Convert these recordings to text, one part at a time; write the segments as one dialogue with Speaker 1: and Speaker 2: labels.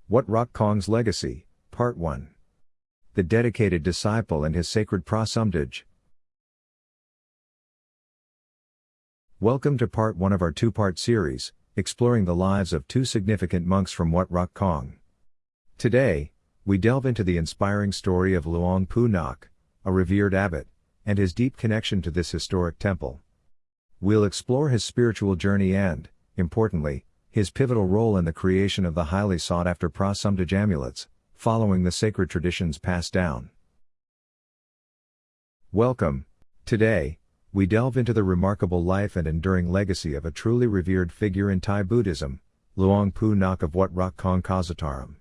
Speaker 1: Wat Rakhang's Legacy, Part 1. The Dedicated Disciple and His Sacred Phra Somdej. Welcome to Part 1 of our two-part series, exploring the lives of two significant monks from Wat Rakhang. Today, we delve into the inspiring story of Luang Pu Nak, a revered abbot, and his deep connection to this historic temple. We'll explore his spiritual journey and, importantly, his pivotal role in the creation of the highly sought-after Phra Somdej amulets, following the sacred traditions passed down. Welcome. Today, we delve into the remarkable life and enduring legacy of a truly revered figure in Thai Buddhism, Luang Pu Nak of Wat Rakhang Kasataram.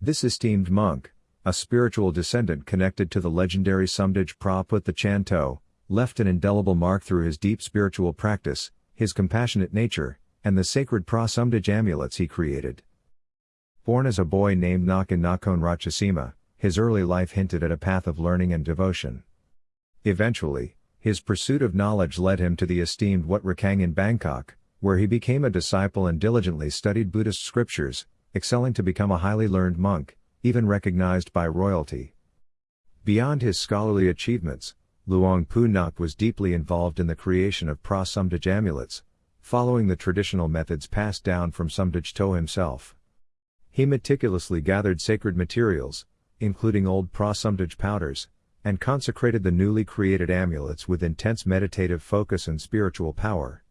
Speaker 1: This esteemed monk, a spiritual descendant connected to the legendary Somdej Phra Put the Chanto, left an indelible mark through his deep spiritual practice, his compassionate nature, and the sacred Phra Somdej amulets he created. Born as a boy named Nak in Nakhon Ratchasima, his early life hinted at a path of learning and devotion. Eventually, his pursuit of knowledge led him to the esteemed Wat Rakhang in Bangkok, where he became a disciple and diligently studied Buddhist scriptures, excelling to become a highly learned monk, even recognized by royalty. Beyond his scholarly achievements, Luang Pu Nak was deeply involved in the creation of Phra Somdej amulets, following the traditional methods passed down from Somdej To himself. He meticulously gathered sacred materials, including old Phra Somdej powders, and consecrated the newly created amulets with intense meditative focus and spiritual power.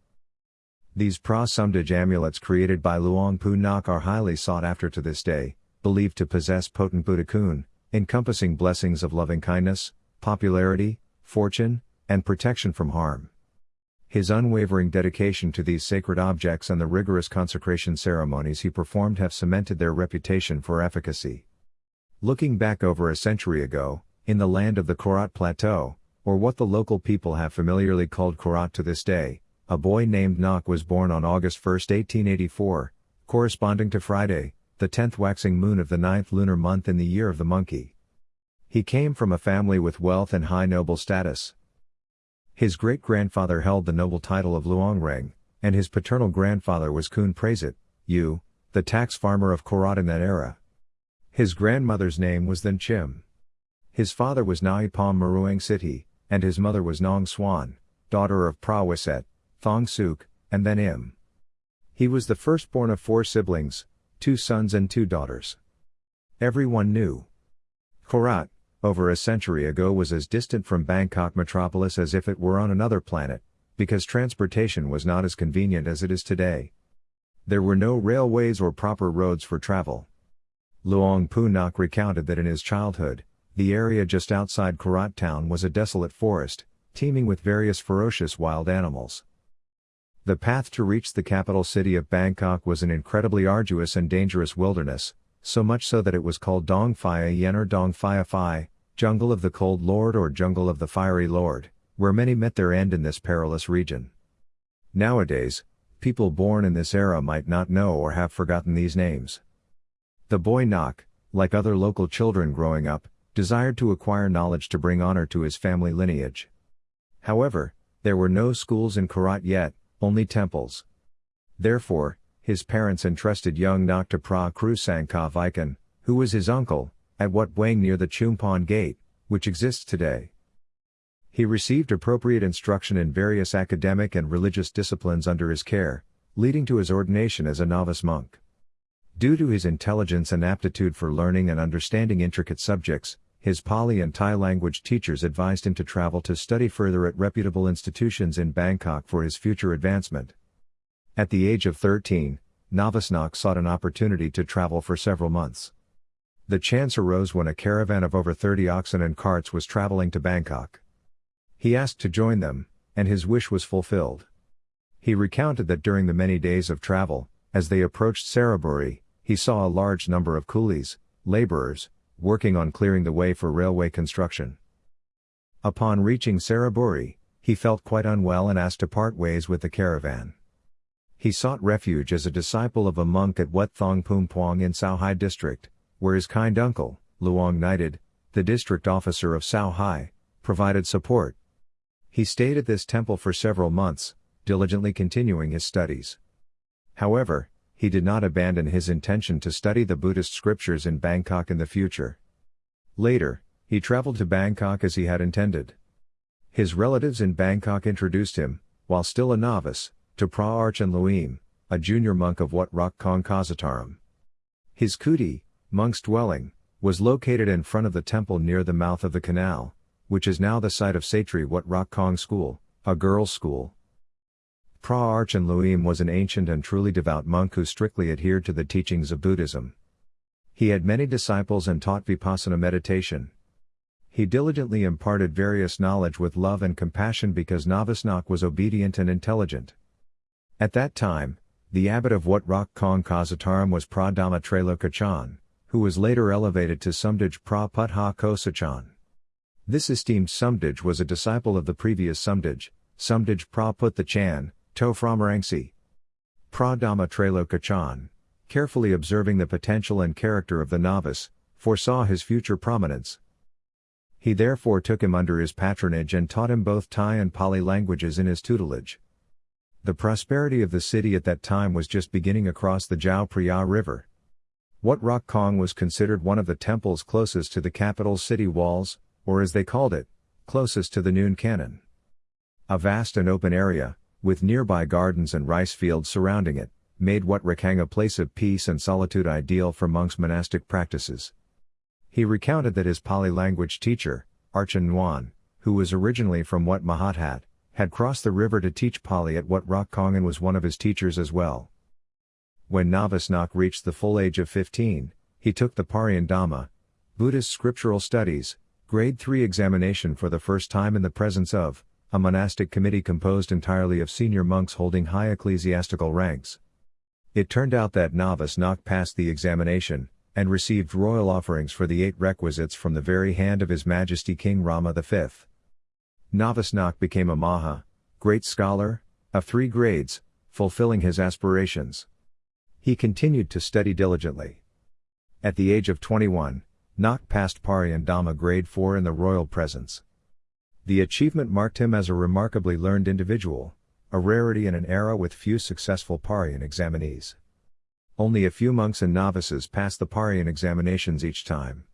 Speaker 1: These Phra Somdej amulets created by Luang Pu Nak are highly sought after to this day, believed to possess potent Buddhakun, encompassing blessings of loving-kindness, popularity, fortune, and protection from harm. His unwavering dedication to these sacred objects and the rigorous consecration ceremonies he performed have cemented their reputation for efficacy. Looking back over a century ago, in the land of the Korat Plateau, or what the local people have familiarly called Korat to this day, a boy named Nak was born on August 1, 1884, corresponding to Friday, the 10th waxing moon of the 9th lunar month in the year of the monkey. He came from a family with wealth and high noble status. His great-grandfather held the noble title of Luang Reng, and his paternal grandfather was Kun Prasit, U, the tax farmer of Korat in that era. His grandmother's name was then Chim. His father was Nai Pom Maruang Siti, and his mother was Nong Swan, daughter of Phra Wiset, Thong Suk, and then Im. He was the firstborn of 4 siblings, 2 sons and 2 daughters. Everyone knew Korat, over a century ago, was as distant from Bangkok metropolis as if it were on another planet, because transportation was not as convenient as it is today. There were no railways or proper roads for travel. Luang Pu Nak recounted that in his childhood, the area just outside Korat town was a desolate forest, teeming with various ferocious wild animals. The path to reach the capital city of Bangkok was an incredibly arduous and dangerous wilderness, so much so that it was called Dong Phaya Yen or Dong Phaya Phai, Jungle of the Cold Lord or Jungle of the Fiery Lord, where many met their end in this perilous region. Nowadays, people born in this era might not know or have forgotten these names. The boy Nak, like other local children growing up, desired to acquire knowledge to bring honor to his family lineage. However, there were no schools in Korat yet, only temples. Therefore, his parents entrusted young Nak to Phra Kru Sangka Vikan, who was his uncle, at Wat Buang near the Chumpon Gate, which exists today. He received appropriate instruction in various academic and religious disciplines under his care, leading to his ordination as a novice monk. Due to his intelligence and aptitude for learning and understanding intricate subjects, his Pali and Thai language teachers advised him to travel to study further at reputable institutions in Bangkok for his future advancement. At the age of 13, novice Nak sought an opportunity to travel for several months. The chance arose when a caravan of over 30 oxen and carts was traveling to Bangkok. He asked to join them, and his wish was fulfilled. He recounted that during the many days of travel, as they approached Saraburi, he saw a large number of coolies, laborers, working on clearing the way for railway construction. Upon reaching Saraburi, he felt quite unwell and asked to part ways with the caravan. He sought refuge as a disciple of a monk at Wat Thong Pum Puang in Sao Hai district, where his kind uncle, Luang Knighted, the district officer of Sao Hai, provided support. He stayed at this temple for several months, diligently continuing his studies. However, he did not abandon his intention to study the Buddhist scriptures in Bangkok in the future. Later, he traveled to Bangkok as he had intended. His relatives in Bangkok introduced him, while still a novice, to Phra Archen Luim, a junior monk of Wat Rakhang Kasataram. His kuti, monk's dwelling, was located in front of the temple near the mouth of the canal, which is now the site of Satri Wat Rakhang School, a girls' school. Phra Archen Luim was an ancient and truly devout monk who strictly adhered to the teachings of Buddhism. He had many disciples and taught vipassana meditation. He diligently imparted various knowledge with love and compassion because novice Nak was obedient and intelligent. At that time, the abbot of Wat Rakhang Kasataram was Phra Dhamma Trailokachan, who was later elevated to Somdej Phra Putha Kosachan. This esteemed Somdej was a disciple of the previous Somdej, Somdej Phra Puthachan, To Phramarangsi. Phra Dhamma Trailokachan, carefully observing the potential and character of the novice, foresaw his future prominence. He therefore took him under his patronage and taught him both Thai and Pali languages in his tutelage. The prosperity of the city at that time was just beginning across the Chao Phraya River. Wat Rakhang was considered one of the temples closest to the capital's city walls, or as they called it, closest to the noon cannon. A vast and open area, with nearby gardens and rice fields surrounding it, made Wat Rakhang a place of peace and solitude ideal for monks' monastic practices. He recounted that his Pali language teacher, Archen Nguyen, who was originally from Wat Mahathat, had crossed the river to teach Pali at Wat Rakhang and was one of his teachers as well. When novice Nak reached the full age of 15, he took the Parian Dhamma, Buddhist Scriptural Studies, Grade 3 examination for the first time in the presence of a monastic committee composed entirely of senior monks holding high ecclesiastical ranks. It turned out that novice Nak passed the examination, and received royal offerings for the 8 requisites from the very hand of His Majesty King Rama V. Novice Nak became a Maha, great scholar, of 3 grades, fulfilling his aspirations. He continued to study diligently. At the age of 21, Nak passed Parian Dhamma Grade 4 in the royal presence. The achievement marked him as a remarkably learned individual, a rarity in an era with few successful Parian examinees. Only a few monks and novices passed the Parian examinations each time.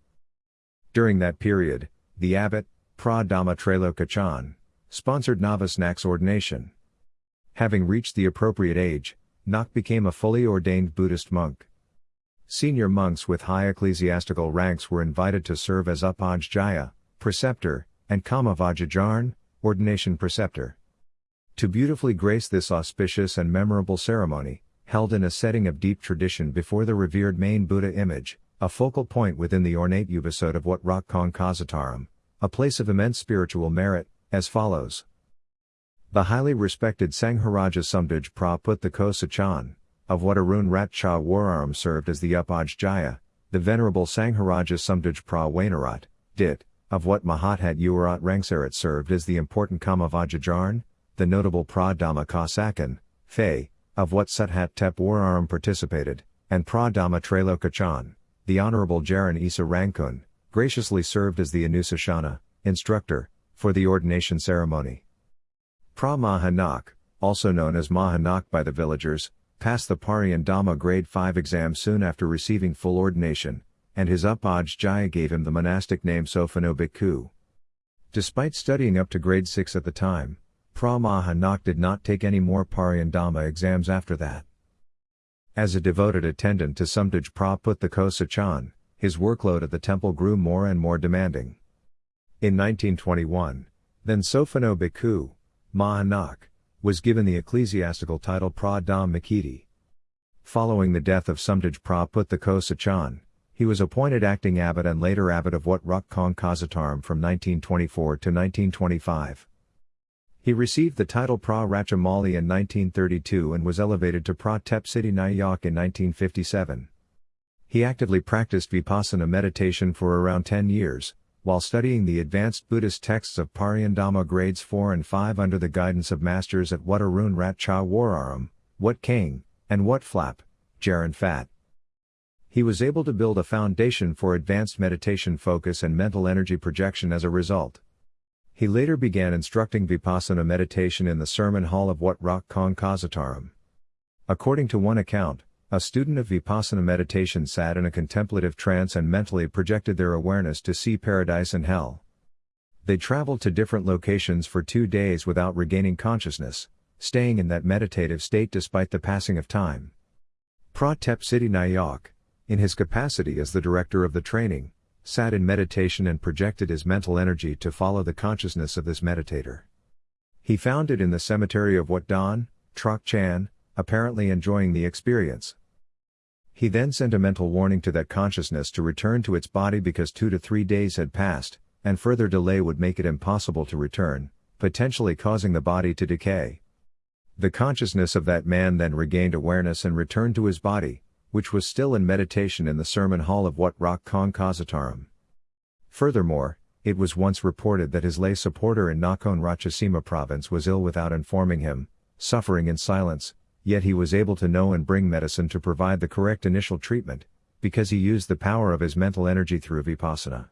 Speaker 1: During that period, the abbot, Phra Dhamma Trailokachan, sponsored novice Nak's ordination. Having reached the appropriate age, Nak became a fully ordained Buddhist monk. Senior monks with high ecclesiastical ranks were invited to serve as Upajjhaya, preceptor, and Kamavajajarn, ordination preceptor. To beautifully grace this auspicious and memorable ceremony, held in a setting of deep tradition before the revered main Buddha image, a focal point within the ornate Ubasot of Wat Rakhang Kasataram, a place of immense spiritual merit, as follows. The highly respected Sangharaja Somdej Phra Putha Kosachan, of Wat Arun Rat Cha Wararam served as the Upajjhaya, the Venerable Sangharaja Somdej Phra Wainarat, Dit, of Wat Mahathat Uarat Rangsarat served as the important Kamavajajarn, the notable Phra Dhamma Kasakan, Fei, of Wat Suthat Tep Wararam participated, and Phra Dhamma Trailokachan, the Honorable Jaran Isa Rangkun, graciously served as the Anusashana, instructor, for the ordination ceremony. Phra Maha Nak, also known as Maha Nak by the villagers, passed the Parian Dhamma Grade 5 exam soon after receiving full ordination, and his Upajjhaya gave him the monastic name Sophano Bhikkhu. Despite studying up to Grade 6 at the time, Phra Maha Nak did not take any more Parian Dhamma exams after that. As a devoted attendant to Somdej Phra Putha Kosachan, his workload at the temple grew more and more demanding. In 1921, then Sophano Bhikkhu, Maha Nak, was given the ecclesiastical title Phra Dham Mikiti. Following the death of Somdej Phra Putha Kosachan, he was appointed acting abbot and later abbot of Wat Rakhang Kasataram from 1924 to 1925. He received the title Phra Ratchamali in 1932 and was elevated to Phra Tep Siddhi Nayak in 1957. He actively practiced vipassana meditation for around 10 years, while studying the advanced Buddhist texts of Parian Dhamma Grades 4 and 5 under the guidance of masters at Wat Arun Rat Cha Wararam, Wat King, and Wat Flap, Jaran Fat. He was able to build a foundation for advanced meditation focus and mental energy projection as a result. He later began instructing vipassana meditation in the sermon hall of Wat Rakhang Kasataram. According to one account, A student of Vipassana meditation sat in a contemplative trance and mentally projected their awareness to see paradise and hell. They traveled to different locations for 2 days without regaining consciousness, staying in that meditative state despite the passing of time. Phra Siddhi Nayak, in his capacity as the director of the training, sat in meditation and projected his mental energy to follow the consciousness of this meditator. He found it in the cemetery of Wat Rakhang, apparently enjoying the experience. He then sent a mental warning to that consciousness to return to its body because 2 to 3 days had passed, and further delay would make it impossible to return, potentially causing the body to decay. The consciousness of that man then regained awareness and returned to his body, which was still in meditation in the sermon hall of Wat Rakhang Kasataram. Furthermore, it was once reported that his lay supporter in Nakhon Ratchasima province was ill without informing him, suffering in silence, yet he was able to know and bring medicine to provide the correct initial treatment, because he used the power of his mental energy through Vipassana.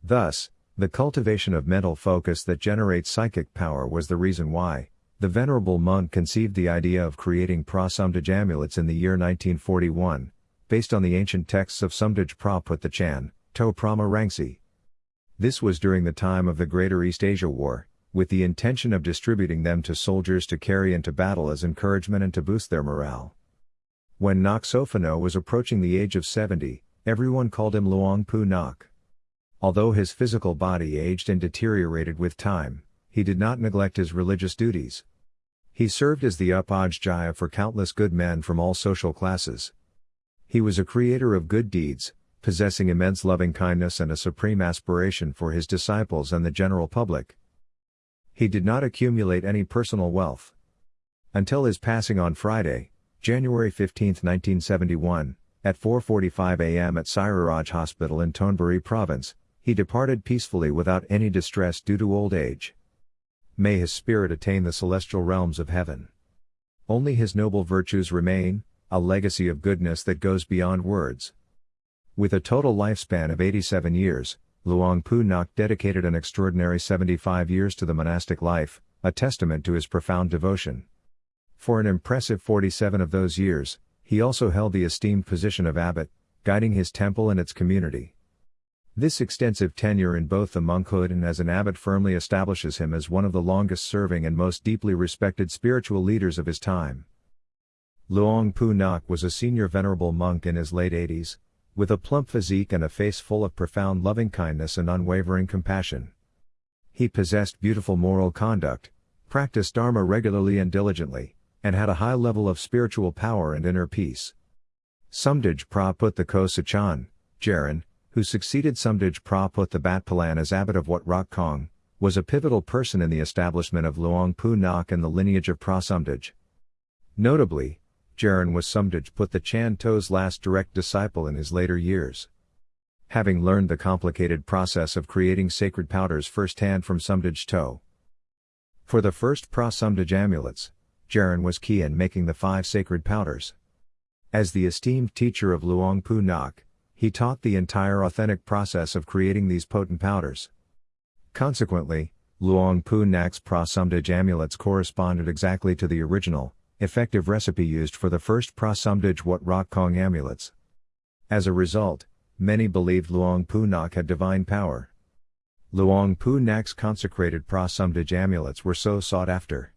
Speaker 1: Thus, the cultivation of mental focus that generates psychic power was the reason why the venerable monk conceived the idea of creating Phra Somdej amulets in the year 1941, based on the ancient texts of Somdej Phra Put the Chan, To Prama Rangsi. This was during the time of the Greater East Asia War, with the intention of distributing them to soldiers to carry into battle as encouragement and to boost their morale. When Nak Sofano was approaching the age of 70, everyone called him Luang Pu Nak. Although his physical body aged and deteriorated with time, he did not neglect his religious duties. He served as the Upajjhaya for countless good men from all social classes. He was a creator of good deeds, possessing immense loving-kindness and a supreme aspiration for his disciples and the general public. He did not accumulate any personal wealth. Until his passing on Friday, January 15, 1971, at 4:45 a.m. at Sairaraj Hospital in Thonburi Province, he departed peacefully without any distress due to old age. May his spirit attain the celestial realms of heaven. Only his noble virtues remain, a legacy of goodness that goes beyond words. With a total lifespan of 87 years, Luang Pu Nak dedicated an extraordinary 75 years to the monastic life, a testament to his profound devotion. For an impressive 47 of those years, he also held the esteemed position of abbot, guiding his temple and its community. This extensive tenure in both the monkhood and as an abbot firmly establishes him as one of the longest-serving and most deeply respected spiritual leaders of his time. Luang Pu Nak was a senior venerable monk in his late 80s, with a plump physique and a face full of profound loving-kindness and unwavering compassion. He possessed beautiful moral conduct, practiced Dharma regularly and diligently, and had a high level of spiritual power and inner peace. Somdej Phra Put the Ko Sachan, Jaran, who succeeded Somdej Phra Put the Batpalan as abbot of Wat Rakhang, was a pivotal person in the establishment of Luang Pu Nak and the lineage of Phra Somdej. Notably, Jaran was Somdej Put the Chan To's last direct disciple in his later years. Having learned the complicated process of creating sacred powders firsthand from Somdej To. For the first Phra Somdej amulets, Jaran was key in making the 5 sacred powders. As the esteemed teacher of Luang Pu Nak, he taught the entire authentic process of creating these potent powders. Consequently, Luang Pu Nak's Phra Somdej amulets corresponded exactly to the original, effective recipe used for the first Phra Somdej Wat Rakhang amulets. As a result, many believed Luang Pu Nak had divine power. Luang Pu Nak's consecrated Phra Somdej amulets were so sought after.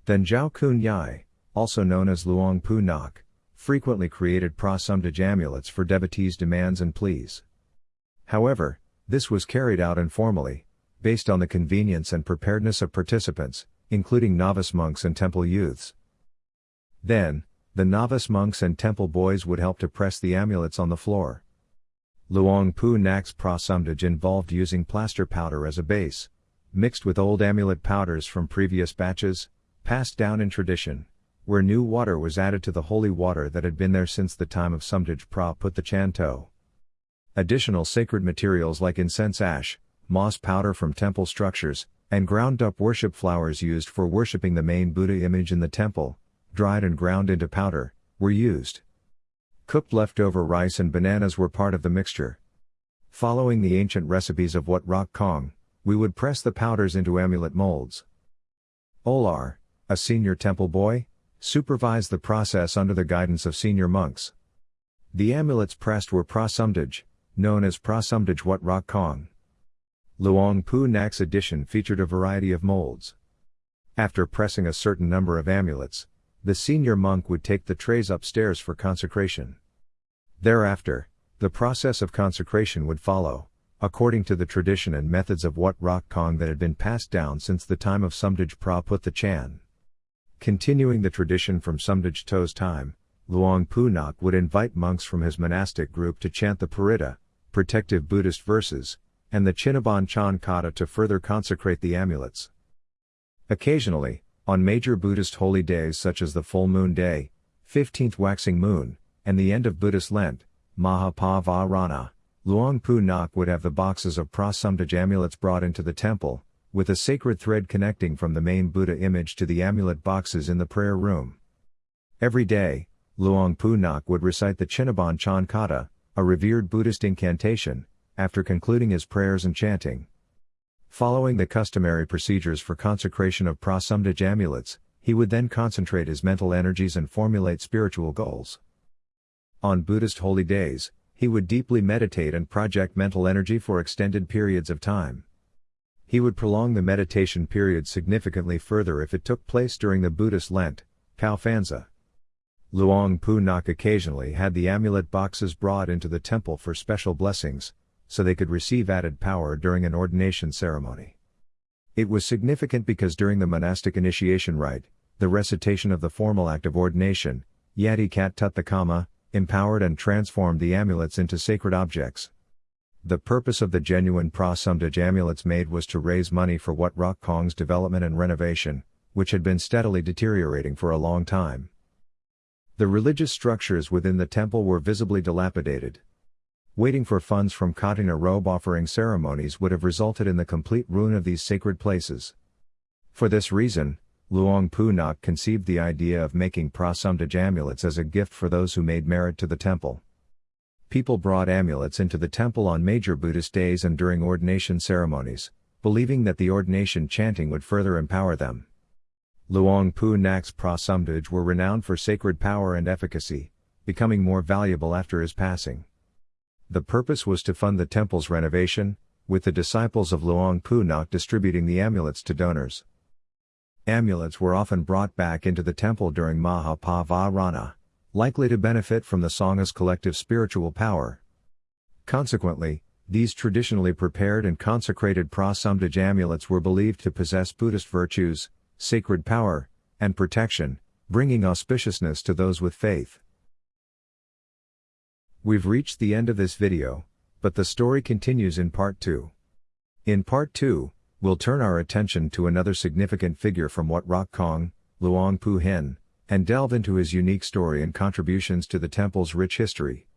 Speaker 1: Then Zhao Kun Yai, also known as Luang Pu Nak, frequently created Phra Somdej amulets for devotees' demands and pleas. However, this was carried out informally, based on the convenience and preparedness of participants, including novice monks and temple youths. Then, the novice monks and temple boys would help to press the amulets on the floor. Luang Pu Nak's Phra Somdej involved using plaster powder as a base, mixed with old amulet powders from previous batches, passed down in tradition, where new water was added to the holy water that had been there since the time of Somdej Phra Put the Chan To. Additional sacred materials like incense ash, moss powder from temple structures, and ground-up worship flowers used for worshipping the main Buddha image in the temple, dried and ground into powder, were used. Cooked leftover rice and bananas were part of the mixture. Following the ancient recipes of Wat Rakhang, we would press the powders into amulet molds. Olar, a senior temple boy, supervised the process under the guidance of senior monks. The amulets pressed were Phra Somdej, known as Phra Somdej Wat Rakhang. Luang Pu Nak's edition featured a variety of molds. After pressing a certain number of amulets, the senior monk would take the trays upstairs for consecration. Thereafter, the process of consecration would follow, according to the tradition and methods of Wat Rakhang that had been passed down since the time of Somdej Phra Put the Chan. Continuing the tradition from Somdej To's time, Luang Pu Nak would invite monks from his monastic group to chant the Parita, protective Buddhist verses, and the Chinaban Chan Kata to further consecrate the amulets. Occasionally, on major Buddhist holy days such as the full moon day, 15th waxing moon, and the end of Buddhist Lent, Mahapavarana, Luang Pu Nak would have the boxes of Phra Somdej amulets brought into the temple, with a sacred thread connecting from the main Buddha image to the amulet boxes in the prayer room. Every day, Luang Pu Nak would recite the Chinaban Chan Kata, a revered Buddhist incantation, after concluding his prayers and chanting. Following the customary procedures for consecration of Phra Somdej amulets, he would then concentrate his mental energies and formulate spiritual goals. On Buddhist holy days, he would deeply meditate and project mental energy for extended periods of time. He would prolong the meditation period significantly further if it took place during the Buddhist Lent, Khao Phansa. Luang Pu Nak occasionally had the amulet boxes brought into the temple for special blessings, so they could receive added power during an ordination ceremony. It was significant because during the monastic initiation rite, the recitation of the formal act of ordination, Yati Kat Tut the Kama, empowered and transformed the amulets into sacred objects. The purpose of the genuine Phra Somdej amulets made was to raise money for Wat Rakhang's development and renovation, which had been steadily deteriorating for a long time. The religious structures within the temple were visibly dilapidated. Waiting for funds from Katina robe offering ceremonies would have resulted in the complete ruin of these sacred places. For this reason, Luang Pu Nak conceived the idea of making Phra Somdej amulets as a gift for those who made merit to the temple. People brought amulets into the temple on major Buddhist days and during ordination ceremonies, believing that the ordination chanting would further empower them. Luang Pu Nak's Phra Somdej were renowned for sacred power and efficacy, becoming more valuable after his passing. The purpose was to fund the temple's renovation, with the disciples of Luang Pu Nak distributing the amulets to donors. Amulets were often brought back into the temple during Mahapavarana, likely to benefit from the Sangha's collective spiritual power. Consequently, these traditionally prepared and consecrated Phra Somdej amulets were believed to possess Buddhist virtues, sacred power, and protection, bringing auspiciousness to those with faith. We've reached the end of this video, but the story continues in part 2. In part 2, we'll turn our attention to another significant figure from Wat Rakhang, Luang Pu Hin, and delve into his unique story and contributions to the temple's rich history.